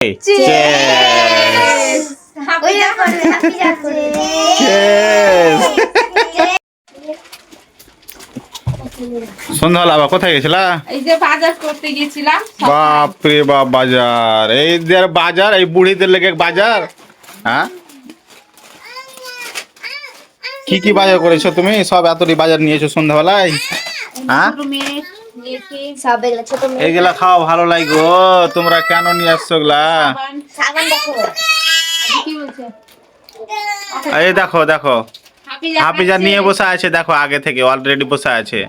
সন্ধ্যাবেলা আবার কোথায় গেছিলা? এই যে বাজার করতে গেছিলাম। বাপরে বাপ, বাজার! এই বাজার, এই বুড়িদের লেগে বাজার। হ্যাঁ, কি কি বাজার করেছো তুমি? সব এতটি বাজার নিয়েছো সন্ধ্যাবেলায়? হ্যাঁ, এইগুলা খাওয়া ভালো লাগো? তোমরা কেন নিয়ে আসছো এগুলা? এই দেখো দেখো, হাফিজা নিয়ে বসে আছে, দেখো আগে থেকে অলরেডি বসে আছে।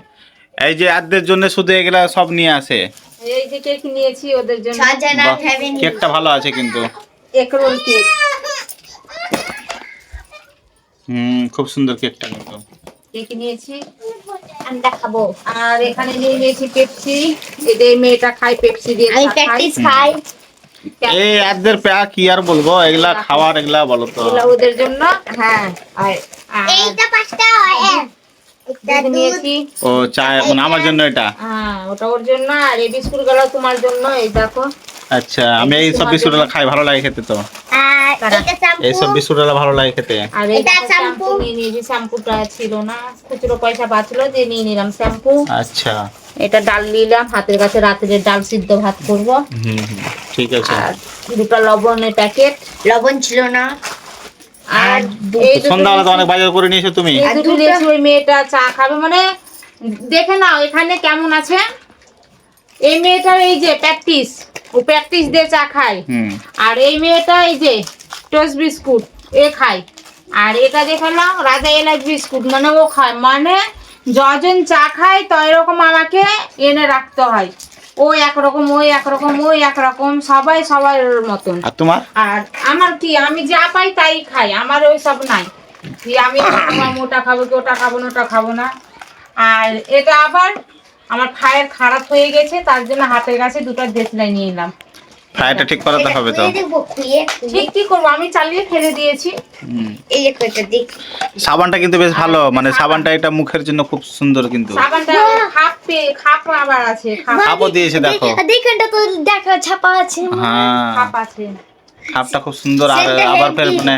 এই যে আদের জন্য শুধু এগুলা সব নিয়ে আসে। এই যে কেক নিয়েছি ওদের জন্য। কেকটা ভালো আছে কিন্তু, এগরোল কেক। খুব সুন্দর কেকটা কিন্তু। কেক নিয়েছি, আমরা খাবো। আর এখানে নিয়ে নিয়েছি পেপসি। এই মেয়েটা খায় পেপসি দিয়ে। আমি প্র্যাকটিস খাই। এই আদের পা কি আর বলবো, এগুলা খাওয়ার, এগুলা বলো তো। এগুলা ওদের জন্য। হ্যাঁ, আর এইটা পাঁচটা হয়। দুধ নিয়েছি। ও চা, আমার জন্য এটা? হ্যাঁ, ওটা ওর জন্য। আর এই বিস্কুট গুলো তোমার জন্য। এই দেখো। আচ্ছা, আমি এই সব বিস্কুটগুলো খাই, ভালো লাগে খেতে তো। আর এটা শ্যাম্পু। এই সব বিস্কুটগুলো ভালো লাগে খেতে। আর এটা শ্যাম্পু নিয়ে নিয়েছি। শ্যাম্পুটা ছিল না, খুচরো পয়সা বাঁচলো যে নিয়ে নিলাম শ্যাম্পু। আচ্ছা, এটা ডাল নিলাম হাতের কাছে, রাত্রে ডাল সিদ্ধ ভাত করব। ঠিক আছে। আর দুটো লবণের প্যাকেট। লবণ ছিল না। আর সন্ধ্যাবেলা তো অনেক বাজার করে নিয়েছো তুমি। এই দুটো নিয়েছি। ওই মেয়েটা চা খাবে, মানে দেখে নাও এখানে কেমন আছে। এই মেয়েটার এই যে প্র্যাকটিস, ও প্র্যাকটিস দিয়ে চা খায়। আর এই মেয়েটা এই যে টোস্ট বিস্কুট এ খায়। আর এটা দেখে নাও রাজা এলাচ বিস্কুট, মানে ও খায়। মানে যজন চা খায় তো এরকম আমাকে এনে রাখতে হয়। ও একরকম, ওই একরকম, ওই একরকম, সবাই সবার মতন। আর তোমার? আর আমার কি, আমি যা পাই তাই খাই, আমার ওই সব নাই। আমি ওটা খাবো কি ওটা খাবো না, ওটা খাবো না। আর এটা আবার আমার ফায়ার খারাপ হয়ে গেছে, তার জন্য হাতের কাছে দুটো দেশলাই নিয়ে এলাম। ফায়ারটা ঠিক করাতে হবে তো। ঠিক কি করবো, আমি চালিয়ে ফেলে দিয়েছি। এই যে কয়টা দেখ। সাবানটা কিন্তু বেশ ভালো, মানে সাবানটা এটা মুখের জন্য খুব সুন্দর কিন্তু। সাবানটা খাপ আবার আছে। খাপও দিয়েছে দেখো। দেখেনটা তো দেখা ছাপা আছে। হ্যাঁ, খাপ আছে। খাপটা খুব সুন্দর। আর আবার ফের মানে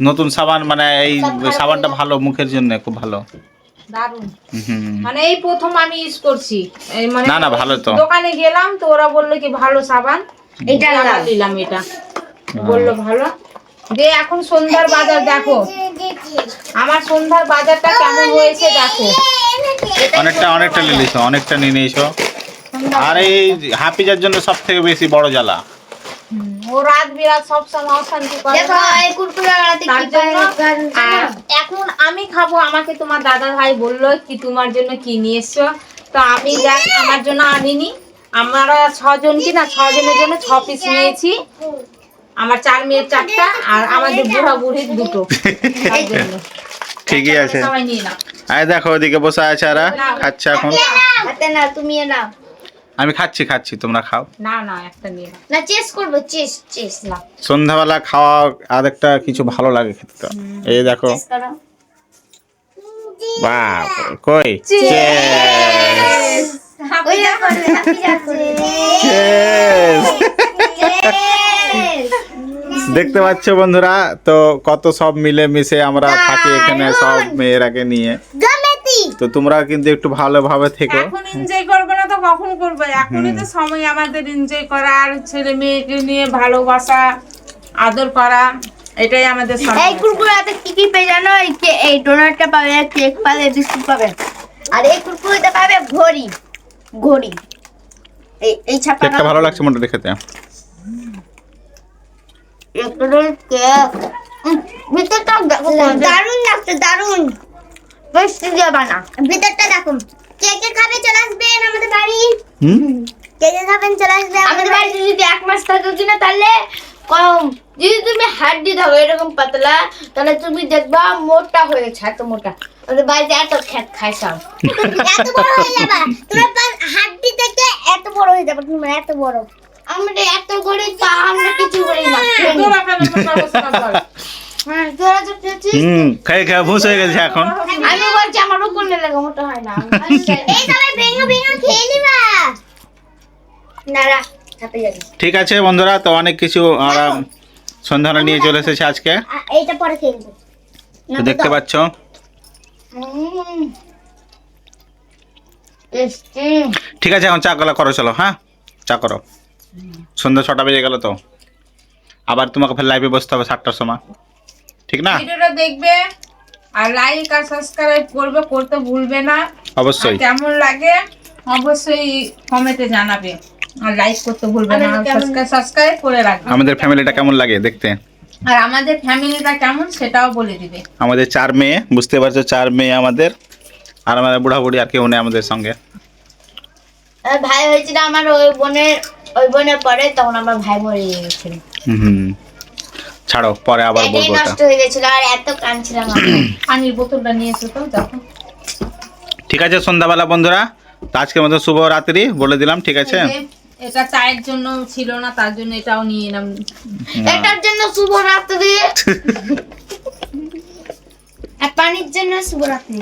নতুন সাবান, মানে এই সাবানটা ভালো, মুখের জন্য খুব ভালো, দারুন। মানে এই প্রথম আমি ইউজ করছি। মানে না না, ভালো তো। দোকানে গেলাম তো ওরা বললো কি ভালো সাবান, এটা নিলাম। এটা বললো ভালো। যে এখন সন্ধ্যার বাজার দেখো, আমার সন্ধ্যার বাজারটা কেমন হয়েছে দেখো। অনেকটা নিয়েছো, অনেকটা নিয়ে নিয়েছো। আর এই হাফিজার জন্য সব থেকে বেশি বড় জ্বালা, ও রাত বিরাত সব সময় অশান্তি করে। এখন আমি খাবো, আমাকে তোমার দাদা ভাই বললো কি তোমার জন্য কি নিয়ে এসছো। তো আমি দেখ আমার জন্য আনিনি। আমরা 6 জন কি না, 6 জনের জন্য 6 পিস নিয়েছি। আমার 4 মেয়ের 4টা, আর আমাদের বুড়া বুড়ির 2টো। ঠিকই আছে। সবাই নিয়ে নাও। আয় দেখো ওদিকে বসে আছে, আর খাচ্ছে এখন। না তুমি না। আমি খাচ্ছি, তোমরা খাও। না একটা নিয়ে নাও। না চেস করবো, চেস না। সন্ধ্যাবেলা খাওয়া আর একটা কিছু ভালো লাগে খেতে তো। এই দেখো, বাপ কই দেখতে পাচ্ছ বন্ধুরা, তো কত সব মিলে মিশে আমরা থাকি এখানে, সব মেয়েরাকে নিয়ে। তো তোমরা কিন্তু একটু ভালোভাবে থেকো। এখন এনজয় করবে না তো কখন করবে? এখনই তো সময় আমাদের এনজয় করা, আর ছেলে মেয়েকে নিয়ে ভালোবাসা আদর করা, এটাই আমাদের সময়। এই কুরকুরাতে কি কি পেয়ে জানো? এই ডোনাটটা পাবে, কেক পাবে, বিস্কুট পাবে। আর এই কুরকুরাতে পাবে ঘড়ি। এই ছাপাটা কেকটা ভালো লাগছে মোটামুটি খেতে। কেক ভিতরটা দেখো, দারুণ লাগছে, দারুণ। বেশ দিয়ে বানা। ভিতরটা দেখো। কেকে খাবে চলে আসবেন আমাদের বাড়ি। কেকে খাবেন চলে আসবে আমাদের বাড়ি। যদি 1 মাস থাকো কিনা তাহলে কম। যদি তুমি হাড্ডি দাও এরকম পাতলা, তাহলে তুমি দেখবা মোটা হয়ে গেছে, এত মোটা। আমাদের বাড়িতে এত খেত খায় সব। এত বড় হয়ে যাবে তোমার, হাড্ডি থেকে এত বড় হয়ে যাবে তুমি, এত বড়। আমরা এত বড় তা আমরা কিছু করি না। হ্যাঁ, তোরা তো খেয়েছিস। খাই ভুস হয়ে গেছে এখন। আমি বলছি আমার উপর লেগে মোটা হয় না। এই সবাই ভেঙে খেয়ে নিবা। না ঠিক আছে বন্ধুরা, তো অনেক কিছু আমরা সন্ধানে নিয়ে চলে এসেছি আজকে, এইটা পরে খেলবো। তো দেখতে পাচ্ছ। ঠিক আছে, এখন চা কলা করো, চলো। হ্যাঁ, চা করো। সন্ধ্যা 6টা বেজে গেল, তো আবার তোমাকে ফের লাইভে বসতে হবে 7টার সময়, ঠিক না? ভিডিওটা দেখবে আর লাইক আর সাবস্ক্রাইব করতে ভুলবে না। অবশ্যই। আর কেমন লাগে অবশ্যই কমেন্টে জানাবে, আর লাইক করতে ভুলবে না, সাবস্ক্রাইব করে রাখবে। আমাদের ফ্যামিলিটা কেমন লাগে দেখতে, আর আমাদের ফ্যামিলিটা কেমন সেটাও বলে দিবে। আমাদের 4 মেয়ে, বুঝতে পারছো, 4 মেয়ে আমাদের, আর আমাদের বুড়া বুড়ি আর কেউ নেই আমাদের সঙ্গে। ভাই হয়েছিল আমার, ওই বোনের পরে তখন আমার ভাই মরে গেছিল। ছাড়ো, পরে আবার বলবো ওটা। নষ্ট হয়ে গেছিল আর এত কাঁদছিলাম আমি। পানির বোতলটা নিয়ে এসো তো দেখো। ঠিক আছে সন্ধ্যাবেলা বন্ধুরা, তো আজকের মতো শুভ রাত্রি বলে দিলাম, ঠিক আছে? এই যে, এটা চায়ের জন্য ছিল না, তার জন্য এটাও নিয়ে এলাম। এটার জন্য শুভ রাত্রি আর পানির জন্য শুভ রাত্রি।